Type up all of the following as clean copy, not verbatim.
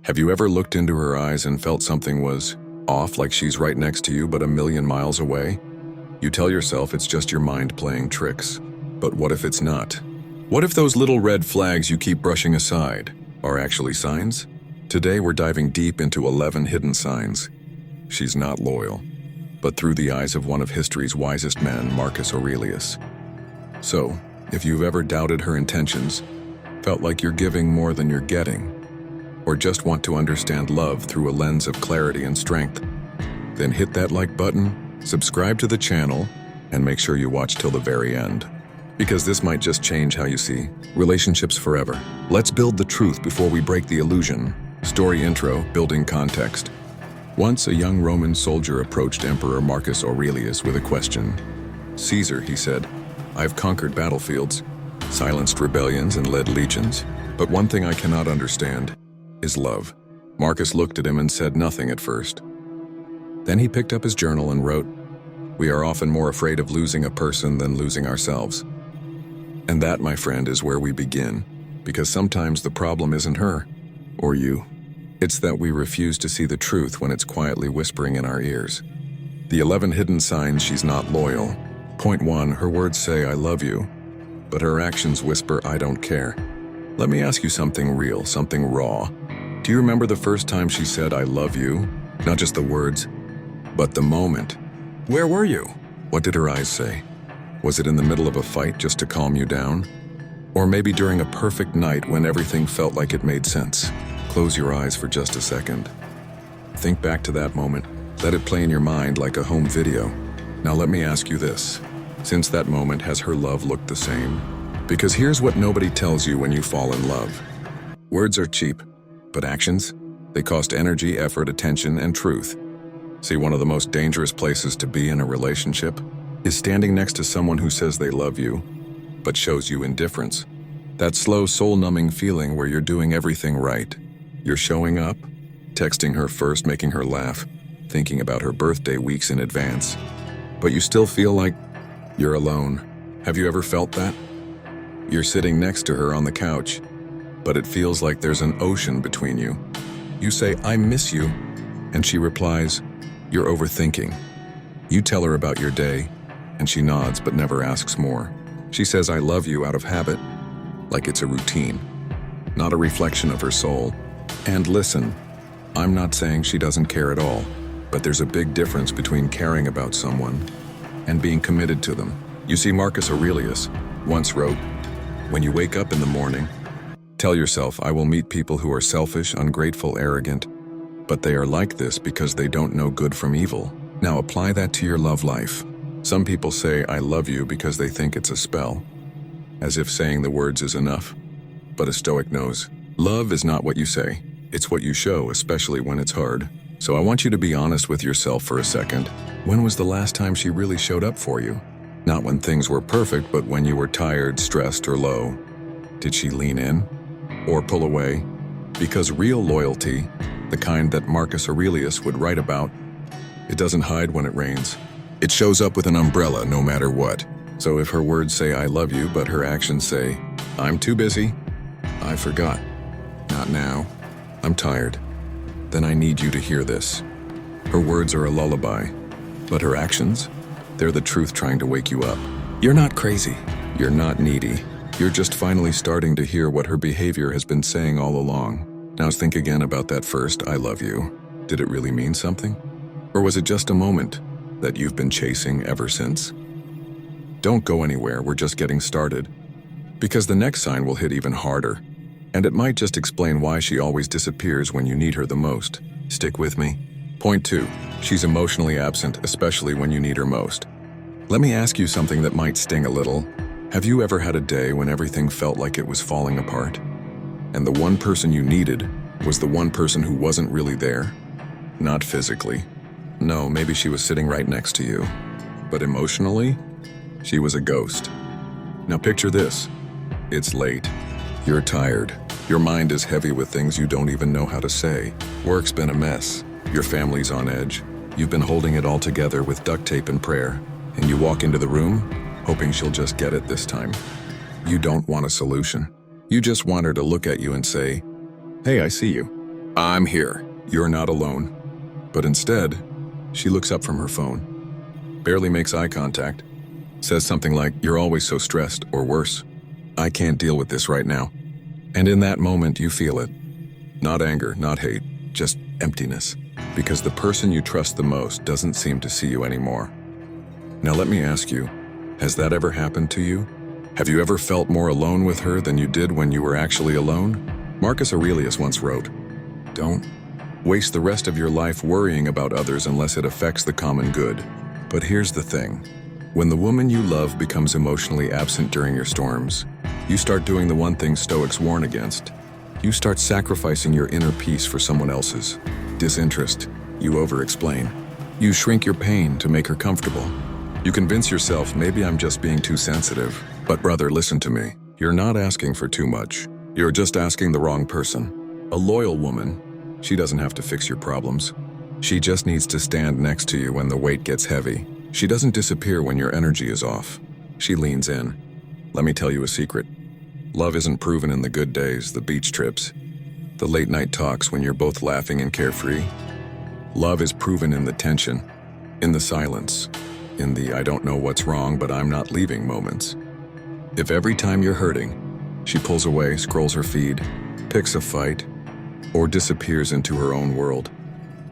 Have you ever looked into her eyes and felt something was off, like she's right next to you but a million miles away? You tell yourself it's just your mind playing tricks. But what if it's not? What if those little red flags you keep brushing aside are actually signs? Today we're diving deep into 11 hidden signs. She's not loyal, but through the eyes of one of history's wisest men, Marcus Aurelius. So, if you've ever doubted her intentions, felt like you're giving more than you're getting, or just want to understand love through a lens of clarity and strength, then hit that like button, subscribe to the channel, and make sure you watch till the very end. Because this might just change how you see relationships forever. Let's build the truth before we break the illusion. Story intro, building context. Once a young Roman soldier approached Emperor Marcus Aurelius with a question. "Caesar," he said, "I've conquered battlefields, silenced rebellions, and led legions, but one thing I cannot understand is love." Marcus looked at him and said nothing at first. Then he picked up his journal and wrote, "We are often more afraid of losing a person than losing ourselves." And that, my friend, is where we begin, because sometimes the problem isn't her or you. It's that we refuse to see the truth when it's quietly whispering in our ears. The 11 hidden signs she's not loyal. Point 1, her words say, "I love you," but her actions whisper, "I don't care." Let me ask you something real, something raw. Do you remember the first time she said, "I love you"? Not just the words, but the moment. Where were you? What did her eyes say? Was it in the middle of a fight just to calm you down? Or maybe during a perfect night when everything felt like it made sense? Close your eyes for just a second. Think back to that moment. Let it play in your mind like a home video. Now let me ask you this. Since that moment, has her love looked the same? Because here's what nobody tells you when you fall in love. Words are cheap, but actions? They cost energy, effort, attention, and truth. See, one of the most dangerous places to be in a relationship is standing next to someone who says they love you, but shows you indifference. That slow, soul-numbing feeling where you're doing everything right. You're showing up, texting her first, making her laugh, thinking about her birthday weeks in advance, but you still feel like you're alone. Have you ever felt that? You're sitting next to her on the couch, but it feels like there's an ocean between you. You say, "I miss you," and she replies, "You're overthinking." You tell her about your day, and she nods but never asks more. She says, "I love you" out of habit, like it's a routine, not a reflection of her soul. And listen, I'm not saying she doesn't care at all, but there's a big difference between caring about someone and being committed to them. You see, Marcus Aurelius once wrote, "When you wake up in the morning, tell yourself, I will meet people who are selfish, ungrateful, arrogant, but they are like this because they don't know good from evil." Now apply that to your love life. Some people say, "I love you" because they think it's a spell, as if saying the words is enough. But a Stoic knows, love is not what you say, it's what you show, especially when it's hard. So I want you to be honest with yourself for a second. When was the last time she really showed up for you? Not when things were perfect, but when you were tired, stressed, or low. Did she lean in or pull away? Because real loyalty, the kind that Marcus Aurelius would write about, it doesn't hide when it rains. It shows up with an umbrella no matter what. So if her words say, "I love you," but her actions say, "I'm too busy," "I forgot," "Not now," "I'm tired," then I need you to hear this. Her words are a lullaby, but her actions, they're the truth trying to wake you up. You're not crazy. You're not needy. You're just finally starting to hear what her behavior has been saying all along. Now think again about that first "I love you." Did it really mean something? Or was it just a moment that you've been chasing ever since? Don't go anywhere, we're just getting started. Because the next sign will hit even harder, and it might just explain why she always disappears when you need her the most. Stick with me. Point 2, she's emotionally absent, especially when you need her most. Let me ask you something that might sting a little. Have you ever had a day when everything felt like it was falling apart? And the one person you needed was the one person who wasn't really there? Not physically. No, maybe she was sitting right next to you. But emotionally, she was a ghost. Now picture this. It's late. You're tired. Your mind is heavy with things you don't even know how to say. Work's been a mess. Your family's on edge. You've been holding it all together with duct tape and prayer. And you walk into the room, hoping she'll just get it this time. You don't want a solution. You just want her to look at you and say, "Hey, I see you." I'm here. You're not alone. But instead, she looks up from her phone, barely makes eye contact, says something like, "You're always so stressed," or worse, "I can't deal with this right now." And in that moment, you feel it. Not anger, not hate, just emptiness. Because the person you trust the most doesn't seem to see you anymore. Now let me ask you, has that ever happened to you? Have you ever felt more alone with her than you did when you were actually alone? Marcus Aurelius once wrote, "Don't waste the rest of your life worrying about others unless it affects the common good." But here's the thing. When the woman you love becomes emotionally absent during your storms, you start doing the one thing Stoics warn against. You start sacrificing your inner peace for someone else's. Disinterest. You over-explain. You shrink your pain to make her comfortable. You convince yourself, maybe I'm just being too sensitive. But brother, listen to me. You're not asking for too much. You're just asking the wrong person. A loyal woman, she doesn't have to fix your problems. She just needs to stand next to you when the weight gets heavy. She doesn't disappear when your energy is off. She leans in. Let me tell you a secret. Love isn't proven in the good days, the beach trips, the late night talks when you're both laughing and carefree. Love is proven in the tension, in the silence, in the "I don't know what's wrong, but I'm not leaving" moments. If every time you're hurting, she pulls away, scrolls her feed, picks a fight, or disappears into her own world,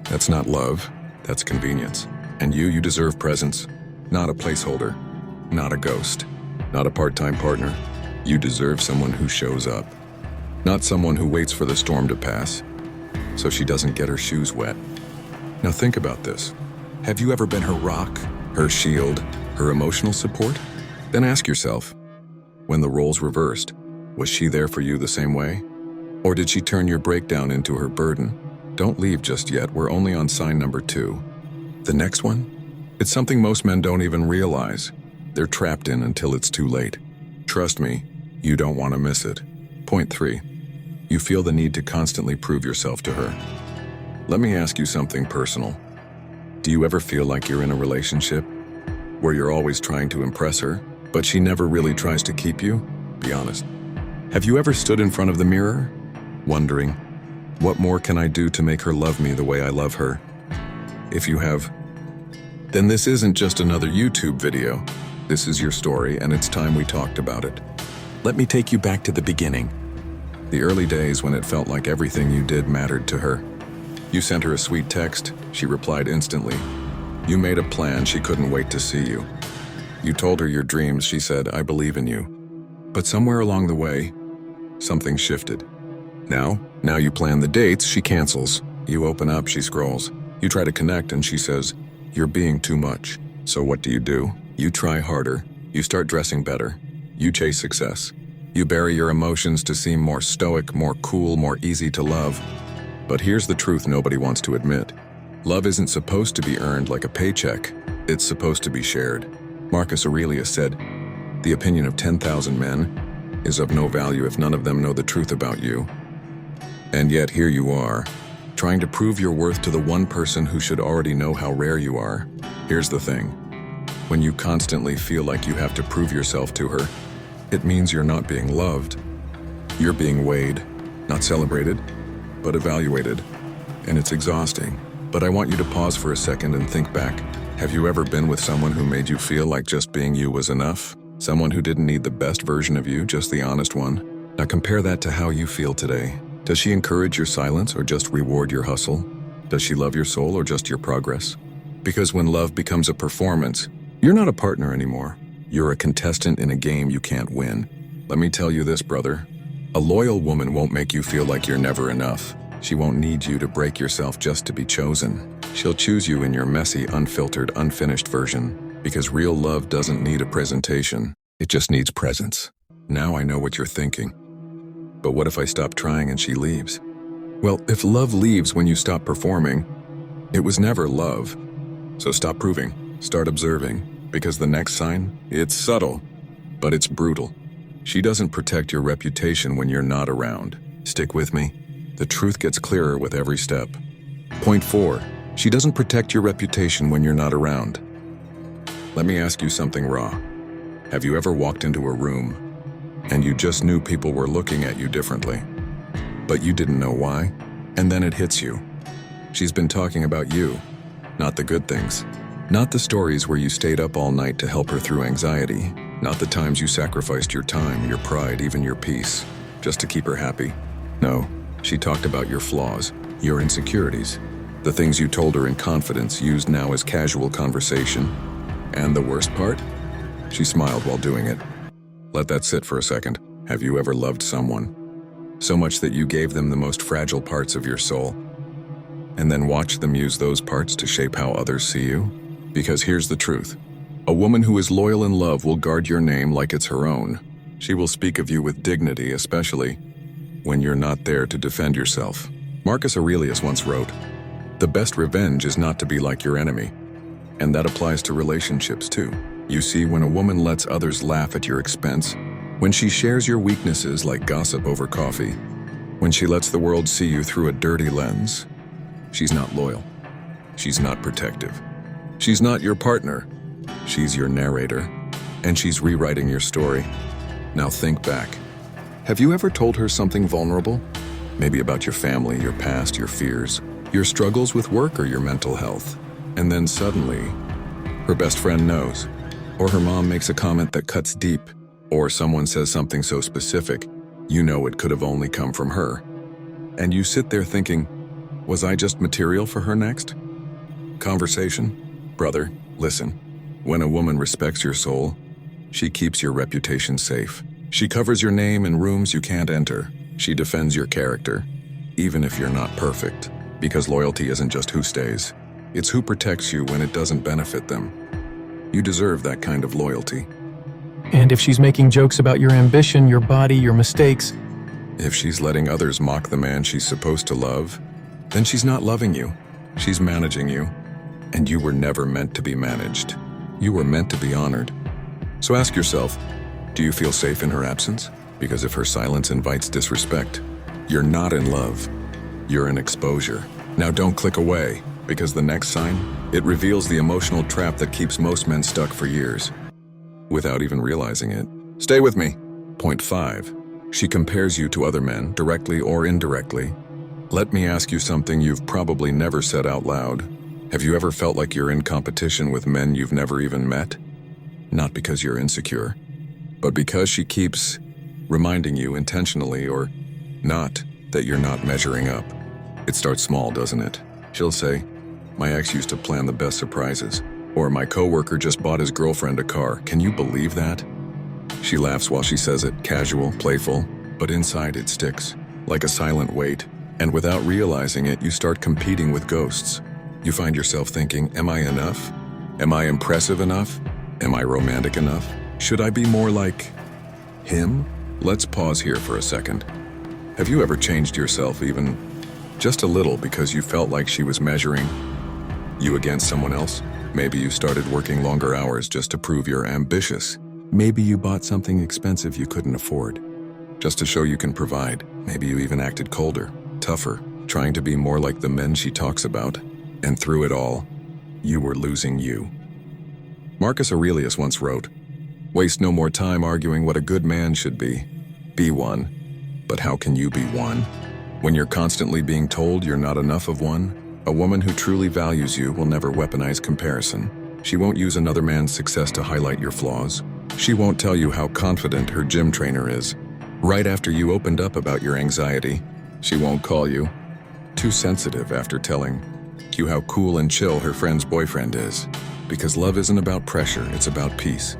that's not love, that's convenience. And you deserve presence, not a placeholder, not a ghost, not a part-time partner. You deserve someone who shows up, not someone who waits for the storm to pass, so she doesn't get her shoes wet. Now think about this. Have you ever been her rock, her shield, her emotional support? Then ask yourself, when the roles reversed, was she there for you the same way? Or did she turn your breakdown into her burden? Don't leave just yet, we're only on sign number 2. The next one? It's something most men don't even realize. They're trapped in until it's too late. Trust me, you don't want to miss it. Point 3. You feel the need to constantly prove yourself to her. Let me ask you something personal. Do you ever feel like you're in a relationship where you're always trying to impress her, but she never really tries to keep you? Be honest. Have you ever stood in front of the mirror, wondering, what more can I do to make her love me the way I love her? If you have, then this isn't just another YouTube video. This is your story, and it's time we talked about it. Let me take you back to the beginning. The early days when it felt like everything you did mattered to her. You sent her a sweet text, she replied instantly. You made a plan, she couldn't wait to see you. You told her your dreams, she said, "I believe in you." But somewhere along the way, something shifted. Now you plan the dates, she cancels. You open up, she scrolls. You try to connect, and she says, "You're being too much." So what do? You try harder. You start dressing better. You chase success. You bury your emotions to seem more stoic, more cool, more easy to love. But here's the truth nobody wants to admit. Love isn't supposed to be earned like a paycheck. It's supposed to be shared. Marcus Aurelius said, "The opinion of 10,000 men is of no value if none of them know the truth about you." And yet here you are, trying to prove your worth to the one person who should already know how rare you are. Here's the thing. When you constantly feel like you have to prove yourself to her, it means you're not being loved. You're being weighed, not celebrated, but evaluated. And it's exhausting. But I want you to pause for a second and think back. Have you ever been with someone who made you feel like just being you was enough? Someone who didn't need the best version of you, just the honest one? Now compare that to how you feel today. Does she encourage your silence or just reward your hustle? Does she love your soul or just your progress? Because when love becomes a performance, you're not a partner anymore. You're a contestant in a game you can't win. Let me tell you this, brother. A loyal woman won't make you feel like you're never enough. She won't need you to break yourself just to be chosen. She'll choose you in your messy, unfiltered, unfinished version. Because real love doesn't need a presentation. It just needs presence. Now I know what you're thinking. But what if I stop trying and she leaves? Well, if love leaves when you stop performing, it was never love. So stop proving, start observing, because the next sign, it's subtle, but it's brutal. She doesn't protect your reputation when you're not around. Stick with me. The truth gets clearer with every step. Point 4, she doesn't protect your reputation when you're not around. Let me ask you something raw. Have you ever walked into a room and you just knew people were looking at you differently, but you didn't know why? And then it hits you. She's been talking about you, not the good things. Not the stories where you stayed up all night to help her through anxiety. Not the times you sacrificed your time, your pride, even your peace, just to keep her happy. No, she talked about your flaws, your insecurities, the things you told her in confidence, used now as casual conversation. And the worst part? She smiled while doing it. Let that sit for a second. Have you ever loved someone so much that you gave them the most fragile parts of your soul, and then watched them use those parts to shape how others see you? Because here's the truth. A woman who is loyal in love will guard your name like it's her own. She will speak of you with dignity, especially when you're not there to defend yourself. Marcus Aurelius once wrote, "The best revenge is not to be like your enemy." And that applies to relationships too. You see, when a woman lets others laugh at your expense, when she shares your weaknesses like gossip over coffee, when she lets the world see you through a dirty lens, she's not loyal. She's not protective. She's not your partner. She's your narrator, and she's rewriting your story. Now think back. Have you ever told her something vulnerable? Maybe about your family, your past, your fears, your struggles with work or your mental health. And then suddenly, her best friend knows, or her mom makes a comment that cuts deep, or someone says something so specific, you know it could have only come from her. And you sit there thinking, was I just material for her next? Conversation? Brother, listen. When a woman respects your soul, she keeps your reputation safe. She covers your name in rooms you can't enter. She defends your character, even if you're not perfect. Because loyalty isn't just who stays. It's who protects you when it doesn't benefit them. You deserve that kind of loyalty. And if she's making jokes about your ambition, your body, your mistakes, if she's letting others mock the man she's supposed to love, then she's not loving you. She's managing you. And you were never meant to be managed. You were meant to be honored. So ask yourself, do you feel safe in her absence? Because if her silence invites disrespect, you're not in love. You're in exposure. Now don't click away, because the next sign, it reveals the emotional trap that keeps most men stuck for years, without even realizing it. Stay with me. Point 5. She compares you to other men, directly or indirectly. Let me ask you something you've probably never said out loud. Have you ever felt like you're in competition with men you've never even met? Not because you're insecure, but because she keeps reminding you intentionally or not that you're not measuring up. It starts small, doesn't it? She'll say, "My ex used to plan the best surprises," or "My coworker just bought his girlfriend a car. Can you believe that?" She laughs while she says it, casual, playful, but inside it sticks, like a silent weight. And without realizing it, you start competing with ghosts. You find yourself thinking, am I enough? Am I impressive enough? Am I romantic enough? Should I be more like him? Let's pause here for a second. Have you ever changed yourself even just a little because you felt like she was measuring you against someone else? Maybe you started working longer hours just to prove you're ambitious. Maybe you bought something expensive you couldn't afford, just to show you can provide. Maybe you even acted colder, tougher, trying to be more like the men she talks about. And through it all, you were losing you. Marcus Aurelius once wrote, "Waste no more time arguing what a good man should be. Be one. But how can you be one when you're constantly being told you're not enough of one?" A woman who truly values you will never weaponize comparison. She won't use another man's success to highlight your flaws. She won't tell you how confident her gym trainer is right after you opened up about your anxiety. She won't call you too sensitive after telling you how cool and chill her friend's boyfriend is. Because love isn't about pressure, it's about peace.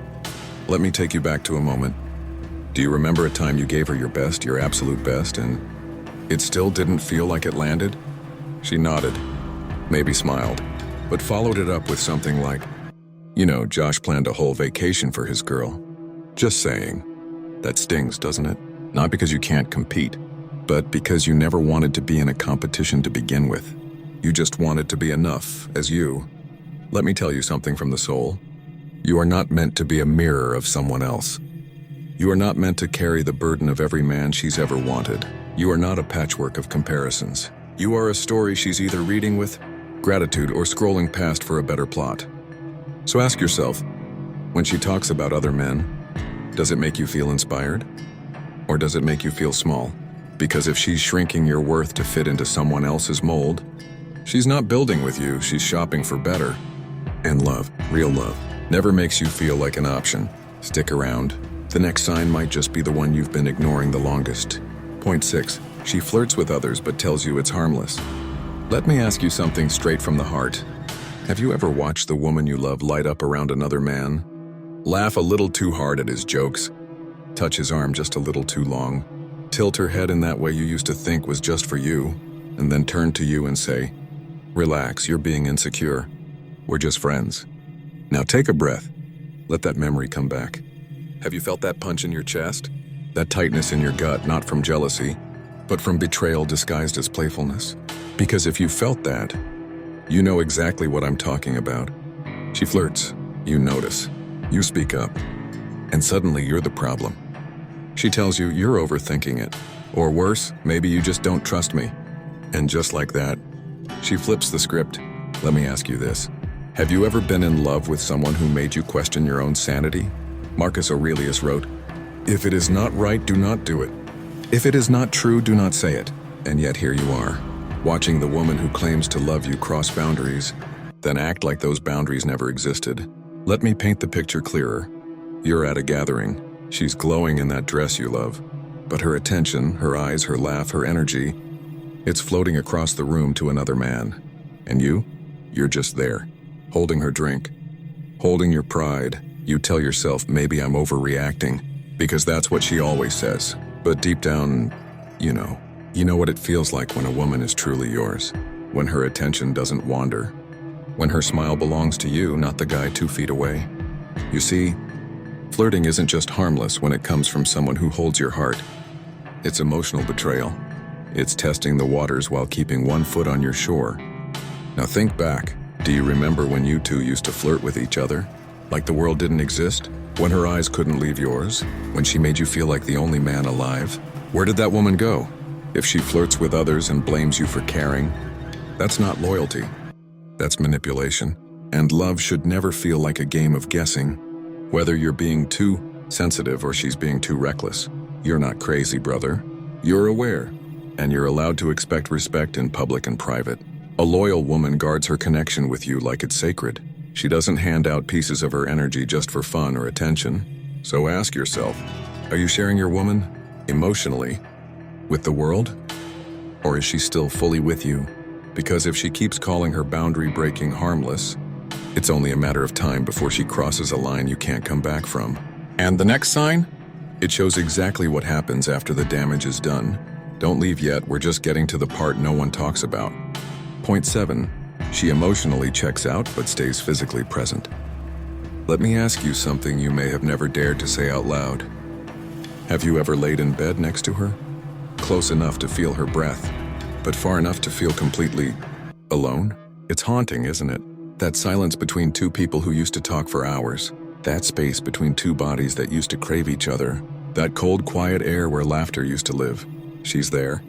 Let me take you back to a moment. Do you remember a time you gave her your best, your absolute best, and it still didn't feel like it landed? She nodded, maybe smiled, but followed it up with something like, Josh planned a whole vacation for his girl. Just saying. That stings, doesn't it? Not because you can't compete, but because you never wanted to be in a competition to begin with. You just wanted to be enough as you. Let me tell you something from the soul. You are not meant to be a mirror of someone else. You are not meant to carry the burden of every man she's ever wanted. You are not a patchwork of comparisons. You are a story she's either reading with gratitude or scrolling past for a better plot. So ask yourself, when she talks about other men, does it make you feel inspired? Or does it make you feel small? Because if she's shrinking your worth to fit into someone else's mold, she's not building with you, she's shopping for better. And love, real love, never makes you feel like an option. Stick around. The next sign might just be the one you've been ignoring the longest. Point 6. She flirts with others but tells you it's harmless. Let me ask you something straight from the heart. Have you ever watched the woman you love light up around another man? Laugh a little too hard at his jokes, touch his arm just a little too long, tilt her head in that way you used to think was just for you, and then turn to you and say, "Relax, you're being insecure. We're just friends." Now take a breath. Let that memory come back. Have you felt that punch in your chest? That tightness in your gut, not from jealousy, but from betrayal disguised as playfulness? Because if you felt that, you know exactly what I'm talking about. She flirts, you notice, you speak up, and suddenly you're the problem. She tells you you're overthinking it, or worse, maybe you just don't trust me. And just like that, she flips the script. Let me ask you this. Have you ever been in love with someone who made you question your own sanity? Marcus Aurelius wrote, "If it is not right, do not do it. If it is not true, do not say it." And yet here you are, watching the woman who claims to love you cross boundaries, then act like those boundaries never existed. Let me paint the picture clearer. You're at a gathering. She's glowing in that dress you love. But her attention, her eyes, her laugh, her energy, it's floating across the room to another man. And you're just there, holding her drink, holding your pride. You tell yourself, maybe I'm overreacting, because that's what she always says. But deep down, you know what it feels like when a woman is truly yours, when her attention doesn't wander, when her smile belongs to you, not the guy 2 feet away. You see, flirting isn't just harmless when it comes from someone who holds your heart. It's emotional betrayal. It's testing the waters while keeping one foot on your shore. Now think back. Do you remember when you two used to flirt with each other? Like the world didn't exist? When her eyes couldn't leave yours? When she made you feel like the only man alive? Where did that woman go? If she flirts with others and blames you for caring, that's not loyalty. That's manipulation. And love should never feel like a game of guessing. Whether you're being too sensitive or she's being too reckless, you're not crazy, brother. You're aware, and you're allowed to expect respect in public and private. A loyal woman guards her connection with you like it's sacred. She doesn't hand out pieces of her energy just for fun or attention. So ask yourself, are you sharing your woman, emotionally, with the world? Or is she still fully with you? Because if she keeps calling her boundary-breaking harmless, it's only a matter of time before she crosses a line you can't come back from. And the next sign? It shows exactly what happens after the damage is done. Don't leave yet, we're just getting to the part no one talks about. Point 7. She emotionally checks out but stays physically present. Let me ask you something you may have never dared to say out loud. Have you ever laid in bed next to her? Close enough to feel her breath, but far enough to feel completely alone? It's haunting, isn't it? That silence between two people who used to talk for hours. That space between two bodies that used to crave each other. That cold, quiet air where laughter used to live. She's there.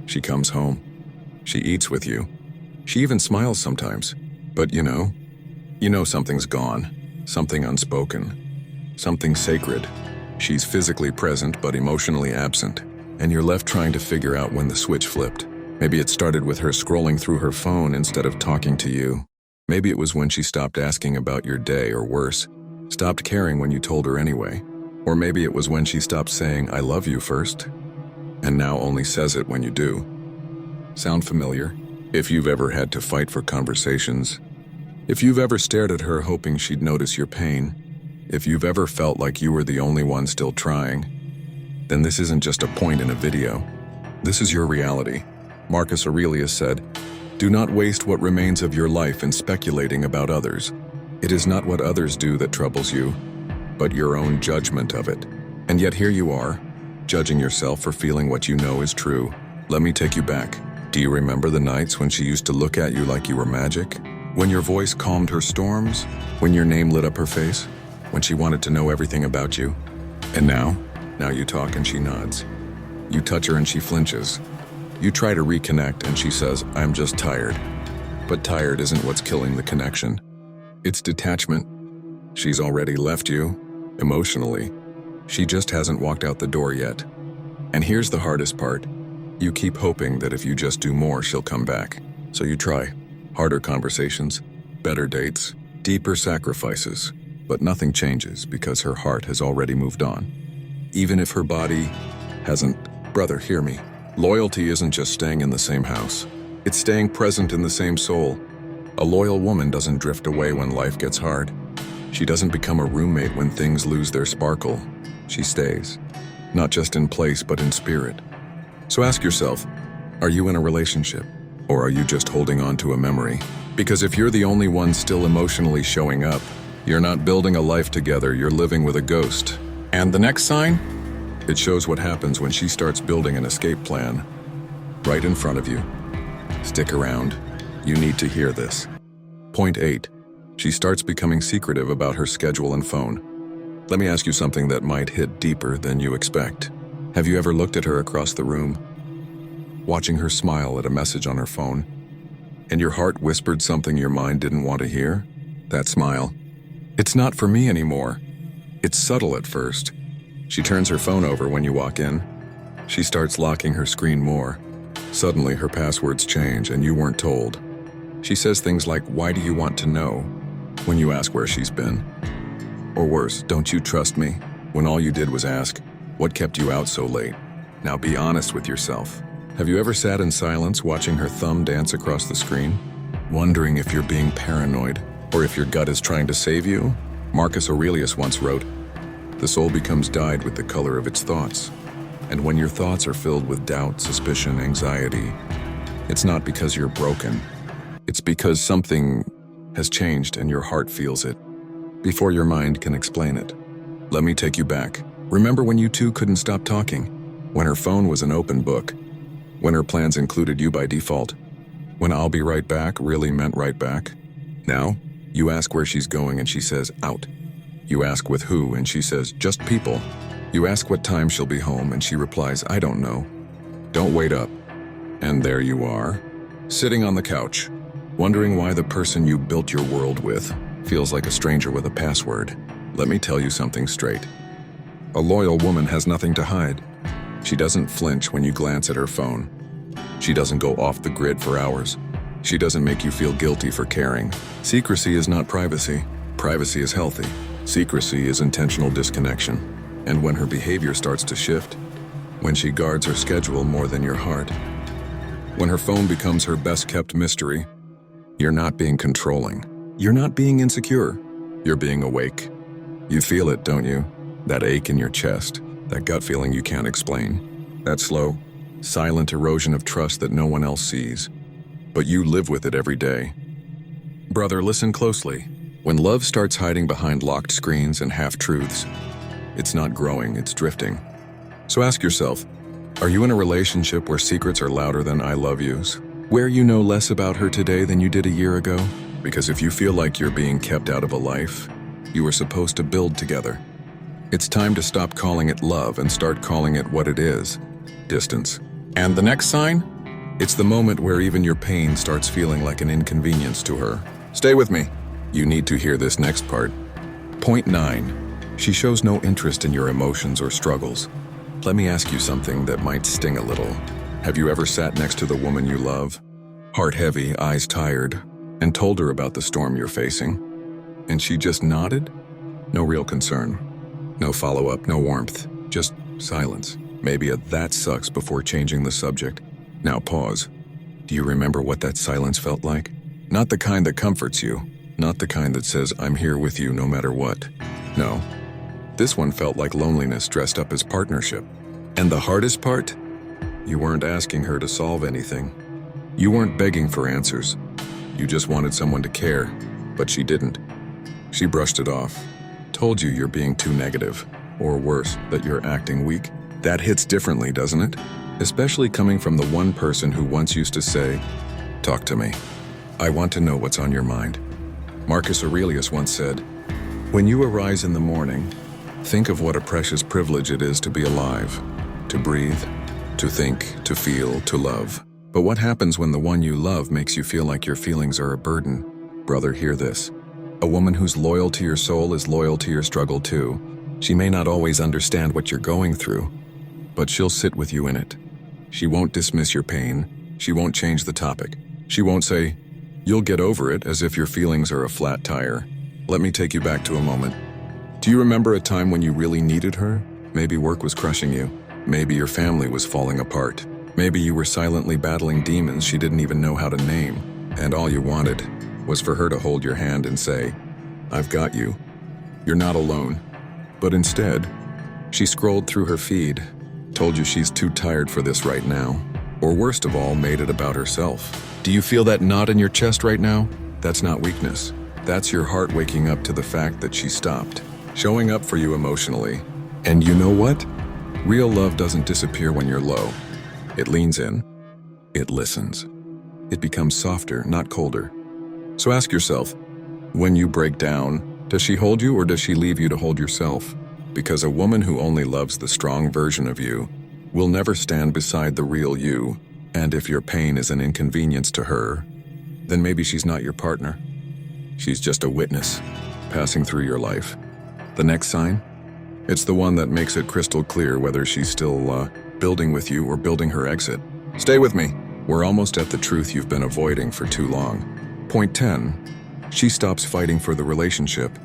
She comes home. She eats with you. She even smiles sometimes. But you know something's gone. Something unspoken. Something sacred. She's physically present but emotionally absent. And you're left trying to figure out when the switch flipped. Maybe it started with her scrolling through her phone instead of talking to you. Maybe it was when she stopped asking about your day, or worse, stopped caring when you told her anyway. Or maybe it was when she stopped saying, "I love you" first, and now only says it when you do. Sound familiar? If you've ever had to fight for conversations, if you've ever stared at her hoping she'd notice your pain, if you've ever felt like you were the only one still trying, then this isn't just a point in a video. This is your reality. Marcus Aurelius said, "Do not waste what remains of your life in speculating about others. It is not what others do that troubles you, but your own judgment of it." And yet here you are, judging yourself for feeling what you know is true. Let me take you back. Do you remember the nights when she used to look at you like you were magic? When your voice calmed her storms? When your name lit up her face? When she wanted to know everything about you? And now you talk and she nods. You touch her and she flinches. You try to reconnect and she says, "I'm just tired." But tired isn't what's killing the connection. It's detachment. She's already left you, emotionally. She just hasn't walked out the door yet. And here's the hardest part. You keep hoping that if you just do more, she'll come back. So you try. Harder conversations, better dates, deeper sacrifices. But nothing changes because her heart has already moved on. Even if her body hasn't. Brother, hear me. Loyalty isn't just staying in the same house. It's staying present in the same soul. A loyal woman doesn't drift away when life gets hard. She doesn't become a roommate when things lose their sparkle. She stays. Not just in place, but in spirit. So ask yourself, are you in a relationship? Or are you just holding on to a memory? Because if you're the only one still emotionally showing up, you're not building a life together, you're living with a ghost. And the next sign? It shows what happens when she starts building an escape plan right in front of you. Stick around. You need to hear this. Point 8. She starts becoming secretive about her schedule and phone. Let me ask you something that might hit deeper than you expect. Have you ever looked at her across the room, watching her smile at a message on her phone, and your heart whispered something your mind didn't want to hear? That smile. It's not for me anymore. It's subtle at first. She turns her phone over when you walk in. She starts locking her screen more. Suddenly, her passwords change and you weren't told. She says things like, "Why do you want to know?" when you ask where she's been. Or worse, "Don't you trust me?" when all you did was ask, "What kept you out so late?" Now be honest with yourself. Have you ever sat in silence watching her thumb dance across the screen, wondering if you're being paranoid or if your gut is trying to save you? Marcus Aurelius once wrote, "The soul becomes dyed with the color of its thoughts." And when your thoughts are filled with doubt, suspicion, anxiety, it's not because you're broken. It's because something has changed and your heart feels it, before your mind can explain it. Let me take you back. Remember when you two couldn't stop talking? When her phone was an open book? When her plans included you by default? When "I'll be right back" really meant right back? Now, you ask where she's going and she says, "Out." You ask with who and she says, "Just people." You ask what time she'll be home and she replies, "I don't know." Don't wait up. And there you are, sitting on the couch, wondering why the person you built your world with feels like a stranger with a password. Let me tell you something straight. A loyal woman has nothing to hide. She doesn't flinch when you glance at her phone. She doesn't go off the grid for hours. She doesn't make you feel guilty for caring. Secrecy is not privacy. Privacy is healthy. Secrecy is intentional disconnection. And when her behavior starts to shift, when she guards her schedule more than your heart, when her phone becomes her best-kept mystery, you're not being controlling. You're not being insecure. You're being awake. You feel it, don't you? That ache in your chest, that gut feeling you can't explain. That slow, silent erosion of trust that no one else sees. But you live with it every day. Brother, listen closely. When love starts hiding behind locked screens and half-truths, it's not growing, it's drifting. So ask yourself, are you in a relationship where secrets are louder than "I love yous"? Where you know less about her today than you did a year ago? Because if you feel like you're being kept out of a life you were supposed to build together, it's time to stop calling it love and start calling it what it is: distance. And the next sign? It's the moment where even your pain starts feeling like an inconvenience to her. Stay with me. You need to hear this next part. Point 9. She shows no interest in your emotions or struggles. Let me ask you something that might sting a little. Have you ever sat next to the woman you love, heart heavy, eyes tired, and told her about the storm you're facing? And she just nodded? No real concern. No follow-up, no warmth, just silence. Maybe a "that sucks" before changing the subject. Now pause. Do you remember what that silence felt like? Not the kind that comforts you, not the kind that says, "I'm here with you no matter what." No. This one felt like loneliness dressed up as partnership. And the hardest part? You weren't asking her to solve anything. You weren't begging for answers. You just wanted someone to care, but she didn't. She brushed it off, told you you're being too negative, or worse, that you're acting weak. That hits differently, doesn't it? Especially coming from the one person who once used to say, "Talk to me. I want to know what's on your mind." Marcus Aurelius once said, "When you arise in the morning, think of what a precious privilege it is to be alive, to breathe, to think, to feel, to love. But what happens when the one you love makes you feel like your feelings are a burden?" Brother, hear this. A woman who's loyal to your soul is loyal to your struggle too. She may not always understand what you're going through, but she'll sit with you in it. She won't dismiss your pain. She won't change the topic. She won't say, "You'll get over it," as if your feelings are a flat tire. Let me take you back to a moment. Do you remember a time when you really needed her? Maybe work was crushing you. Maybe your family was falling apart. Maybe you were silently battling demons she didn't even know how to name. And all you wanted was for her to hold your hand and say, "I've got you. You're not alone." But instead, she scrolled through her feed, told you she's too tired for this right now, or worst of all, made it about herself. Do you feel that knot in your chest right now? That's not weakness. That's your heart waking up to the fact that she stopped, showing up for you emotionally. And you know what? Real love doesn't disappear when you're low. It leans in. It listens. It becomes softer, not colder. So ask yourself, when you break down, does she hold you or does she leave you to hold yourself? Because a woman who only loves the strong version of you will never stand beside the real you. And if your pain is an inconvenience to her, then maybe she's not your partner. She's just a witness, passing through your life. The next sign? It's the one that makes it crystal clear whether she's still building with you or building her exit. Stay with me. We're almost at the truth you've been avoiding for too long. Point 10. She stops fighting for the relationship.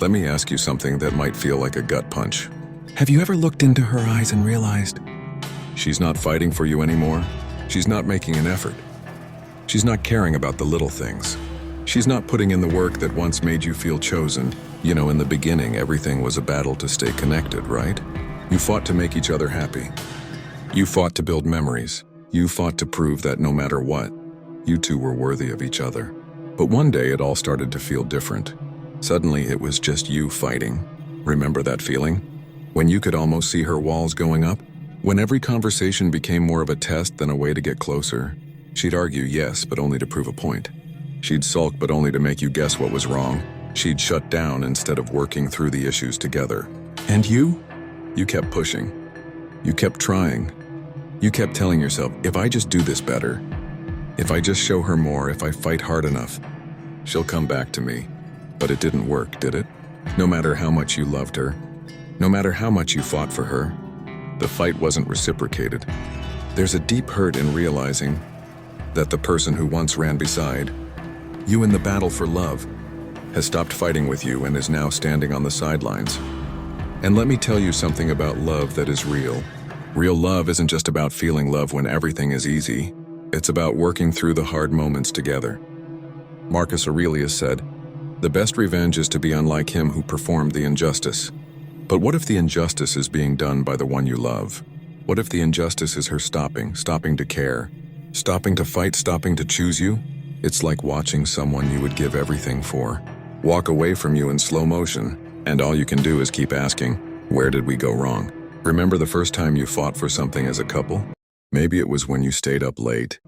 Let me ask you something that might feel like a gut punch. Have you ever looked into her eyes and realized she's not fighting for you anymore? She's not making an effort. She's not caring about the little things. She's not putting in the work that once made you feel chosen. You know, in the beginning, everything was a battle to stay connected, right? You fought to make each other happy. You fought to build memories. You fought to prove that no matter what, you two were worthy of each other. But one day it all started to feel different. Suddenly it was just you fighting. Remember that feeling? When you could almost see her walls going up? When every conversation became more of a test than a way to get closer? She'd argue yes, but only to prove a point. She'd sulk, but only to make you guess what was wrong. She'd shut down instead of working through the issues together. And you? You kept pushing. You kept trying. You kept telling yourself, if I just do this better, if I just show her more, if I fight hard enough, she'll come back to me. But it didn't work, did it? No matter how much you loved her, no matter how much you fought for her, the fight wasn't reciprocated. There's a deep hurt in realizing that the person who once ran beside you in the battle for love has stopped fighting with you and is now standing on the sidelines. And let me tell you something about love that is real. Real love isn't just about feeling love when everything is easy. It's about working through the hard moments together. Marcus Aurelius said, "The best revenge is to be unlike him who performed the injustice." But what if the injustice is being done by the one you love? What if the injustice is her stopping to care, stopping to fight, stopping to choose you? It's like watching someone you would give everything for walk away from you in slow motion, and all you can do is keep asking, where did we go wrong? Remember the first time you fought for something as a couple? Maybe it was when you stayed up late,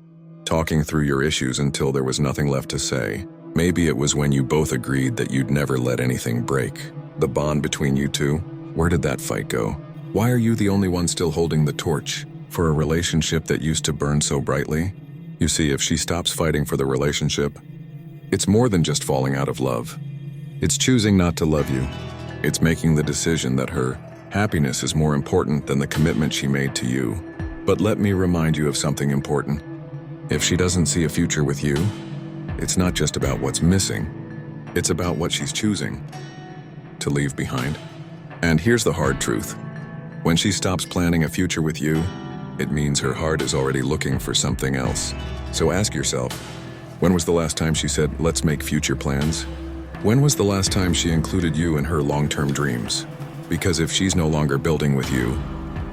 talking through your issues until there was nothing left to say. Maybe it was when you both agreed that you'd never let anything break. The bond between you two? Where did that fight go? Why are you the only one still holding the torch for a relationship that used to burn so brightly? You see, if she stops fighting for the relationship, it's more than just falling out of love. It's choosing not to love you. It's making the decision that her happiness is more important than the commitment she made to you. But let me remind you of something important. If she doesn't see a future with you, it's not just about what's missing. It's about what she's choosing to leave behind. And here's the hard truth. When she stops planning a future with you, it means her heart is already looking for something else. So ask yourself, when was the last time she said, let's make future plans? When was the last time she included you in her long-term dreams? Because if she's no longer building with you,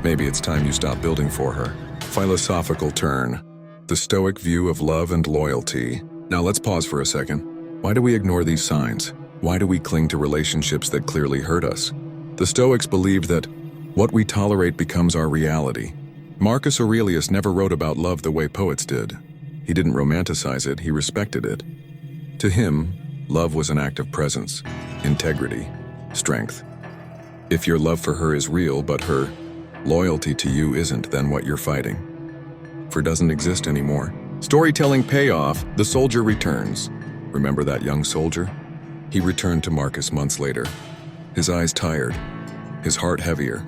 maybe it's time you stop building for her. Philosophical turn. The Stoic view of love and loyalty. Now let's pause for a second. Why do we ignore these signs? Why do we cling to relationships that clearly hurt us? The Stoics believed that what we tolerate becomes our reality. Marcus Aurelius never wrote about love the way poets did. He didn't romanticize it, he respected it. To him, love was an act of presence, integrity, strength. If your love for her is real, but her loyalty to you isn't, then what you're fighting for doesn't exist anymore. Storytelling payoff, the soldier returns. Remember that young soldier? He returned to Marcus months later, his eyes tired, his heart heavier.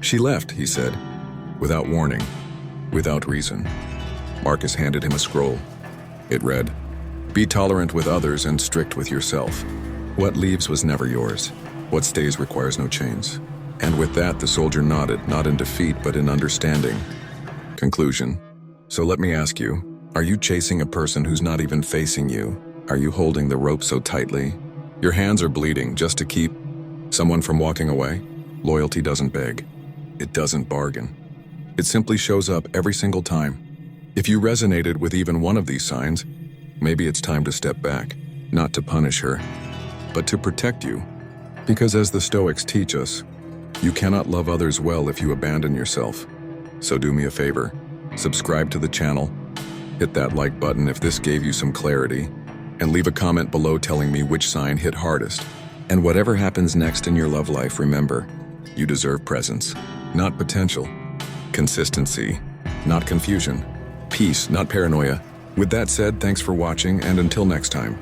She left, he said, without warning. without reason. Marcus handed him a scroll. It read, "Be tolerant with others and strict with yourself. What leaves was never yours. What stays requires no chains." And with that, the soldier nodded, not in defeat, but in understanding. Conclusion. So let me ask you, are you chasing a person who's not even facing you? Are you holding the rope so tightly? Your hands are bleeding just to keep someone from walking away? Loyalty doesn't beg. It doesn't bargain. It simply shows up every single time. If you resonated with even one of these signs, maybe it's time to step back, not to punish her, but to protect you. Because as the Stoics teach us, you cannot love others well if you abandon yourself. So do me a favor, subscribe to the channel, hit that like button if this gave you some clarity, and leave a comment below telling me which sign hit hardest. And whatever happens next in your love life, remember, you deserve presence, not potential. Consistency, not confusion. Peace, not paranoia. With that said, thanks for watching, and until next time.